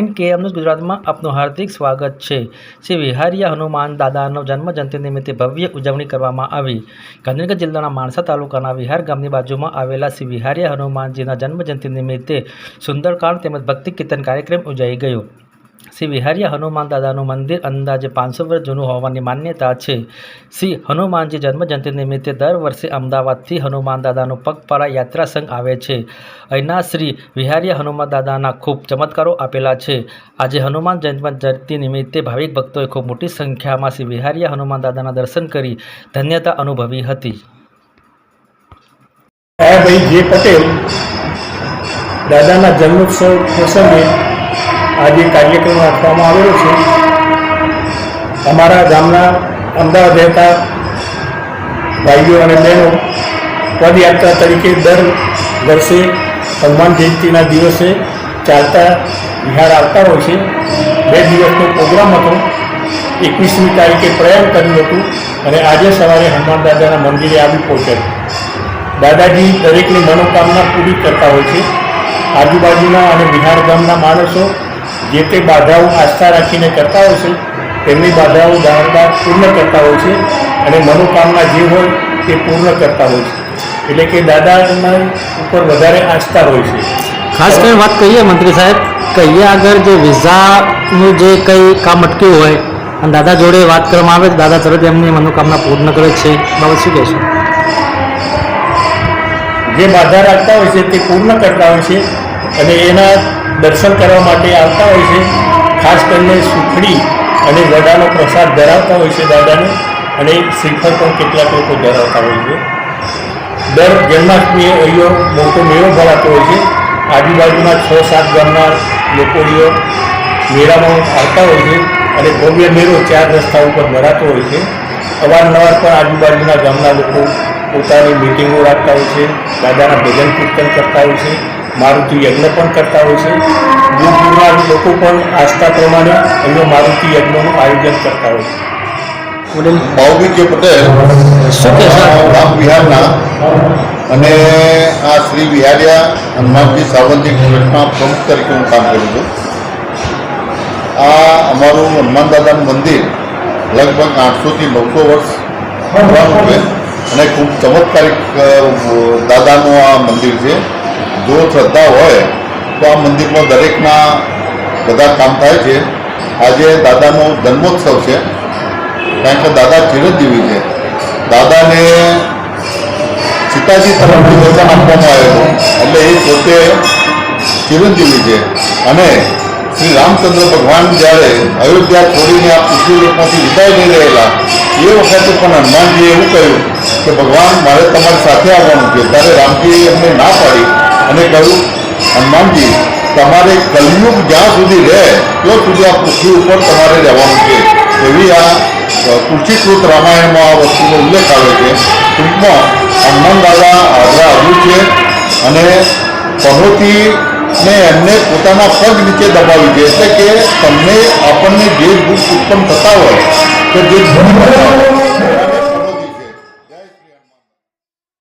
9KM news ગુજરાતમાં આપનું હાર્દિક સ્વાગત છે। શ્રી વિહારિયા હનુમાન દાદાનો જન્મજયંતિ નિમિત્તે ભવ્ય ઉજવણી કરવામાં આવી। ગાંધીનગર જિલ્લાના માણસા તાલુકાના વિહાર ગામની બાજુમાં આવેલા શ્રી વિહારિયા હનુમાનજીના જન્મજયંતિ નિમિત્તે સુંદરકાંડ તેમજ ભક્તિ કીર્તન કાર્યક્રમ યોજાઈ ગયો। શ્રી વિહારિયા હનુમાન દાદાનું મંદિર અંદાજે 500 વર્ષ જૂનું હોવાની માન્યતા છે। શ્રી હનુમાનજી જન્મજયંતિ નિમિત્તે દર વર્ષે અમદાવાદથી હનુમાન દાદાનો પગપાળા યાત્રા સંઘ આવે છે। અહીંના શ્રી વિહારિયા હનુમાન દાદાના ખૂબ ચમત્કારો આપેલા છે। આજે હનુમાન જન્મજયંતિ નિમિત્તે ભાવિક ભક્તોએ ખૂબ મોટી સંખ્યામાં શ્રી વિહારિયા હનુમાન દાદાના દર્શન કરી ધન્યતા અનુભવી હતી। ભાઈ જે પટેલ દાદાના જન્મોત્સવ પ્રસંગે આજે કાર્યક્રમ રાખવામાં આવેલો છે। અમારા ગામના અમદાવાદ રહેતા ભાઈઓ અને બહેનો પદયાત્રા તરીકે દર વર્ષે હનુમાન જયંતિના દિવસે ચાલતા વિહાર આવતા હોય છે। 2 દિવસનો પ્રોગ્રામ હતો। 21મી તારીખે પ્રયાણ કર્યું હતું અને આજે સવારે હનુમાન દાદાના મંદિરે આવી પહોંચ્યા। દાદાજી દરેકની મનોકામના પૂરી કરતા હોય છે। આજુબાજુના અને વિહાર ગામના માણસો જે તે બાધાઓ આસ્થા રાખીને કરતા હોય છે તેમની બાધાઓ દાદાજી પૂર્ણ કરતા હોય છે અને મનોકામના જે હોય તે પૂર્ણ કરતા હોય છે। એટલે કે દાદાના ઉપર વધારે આસ્થા હોય છે। ખાસ કરીને વાત કરીએ મંત્રી સાહેબ કે અહીંયા આગળ જે વિઝાનું જે કંઈ કામ અટક્યું હોય અને દાદા જોડે વાત કરવામાં આવે તો દાદા તરત એમની મનોકામના પૂર્ણ કરે છે, બાબત શું કહેશો? જે બાધા રાખતા હોય છે તે પૂર્ણ કરતા હોય છે અને એના દર્શન કરવા માટે આવતા હોય છે। ખાસ કરીને સુખડી અને વડાનો પ્રસાદ ધરાવતા હોય છે દાદાને અને શ્રીફળ પણ કેટલાક લોકો ધરાવતા હોય છે। દર જન્માષ્ટમીએ અહીંયો મોટો મેળો ભરાતો હોય છે। આજુબાજુના 6-7 ગામના લોકો અહીંયો મેળામાં આવતા હોય છે અને ભવ્ય મેળો 4 રસ્તા ઉપર ભરાતો હોય છે। અવારનવાર પણ આજુબાજુના ગામના લોકો પોતાની મિટિંગો રાખતા હોય છે, દાદાના ભજન કીર્તન કરતા હોય છે, મારુતિ યજ્ઞ પણ કરતા હોય છે। દૂર દૂરના લોકો પણ આસ્થા પ્રમાણે અહીંયા મારુતિ યજ્ઞનું આયોજન કરતા હોય છે। ભાવભીજી પટેલ શું કહેશો? રામ વિહારના અને આ શ્રી વિહારિયા હનુમાનજી સાર્વજનિક ટ્રસ્ટના પ્રમુખ તરીકે હું કામ કરું છું। આ અમારું હનુમાન દાદાનું મંદિર લગભગ 800 થી 900 વર્ષ પુરાણું છે અને ખૂબ ચમત્કારિક દાદાનું આ મંદિર છે। જો શ્રદ્ધા હોય તો આ મંદિરમાં દરેકના બધા કામ થાય છે। આજે દાદાનો જન્મોત્સવ છે કારણ કે દાદા ચિરંજીવી છે। દાદાને સીતાજી તરફથી વચન આપવામાં આવેલું એટલે એ પોતે ચિરંજીવી છે અને શ્રી રામચંદ્ર ભગવાન જ્યારે અયોધ્યા છોડીને આ પૃથ્વી લોકમાંથી વિદાય લઈ રહેલા એ વખતે પણ હનુમાનજીએ એવું કહ્યું કે ભગવાન મારે તમારી સાથે આવવાનું છે। ત્યારે રામજીએ એમને ના પાડી અને કહ્યું હનુમાનજી તમારે કલયુગ જ્યાં સુધી રહે ત્યાં સુધી આ પૃથ્વી ઉપર તમારે રહેવાનું છે। એવી આ તુલસીકૃત રામાયણમાં આ વસ્તુનો ઉલ્લેખ આવે છે। ટૂંકમાં હનુમાન દાદા હાજરા આવ્યું છે અને પનોતીને એમને પોતાના પગ નીચે દબાવી છે। એટલે કે તમને આપણને જે દુઃખ ઉત્પન્ન થતા હોય કે જે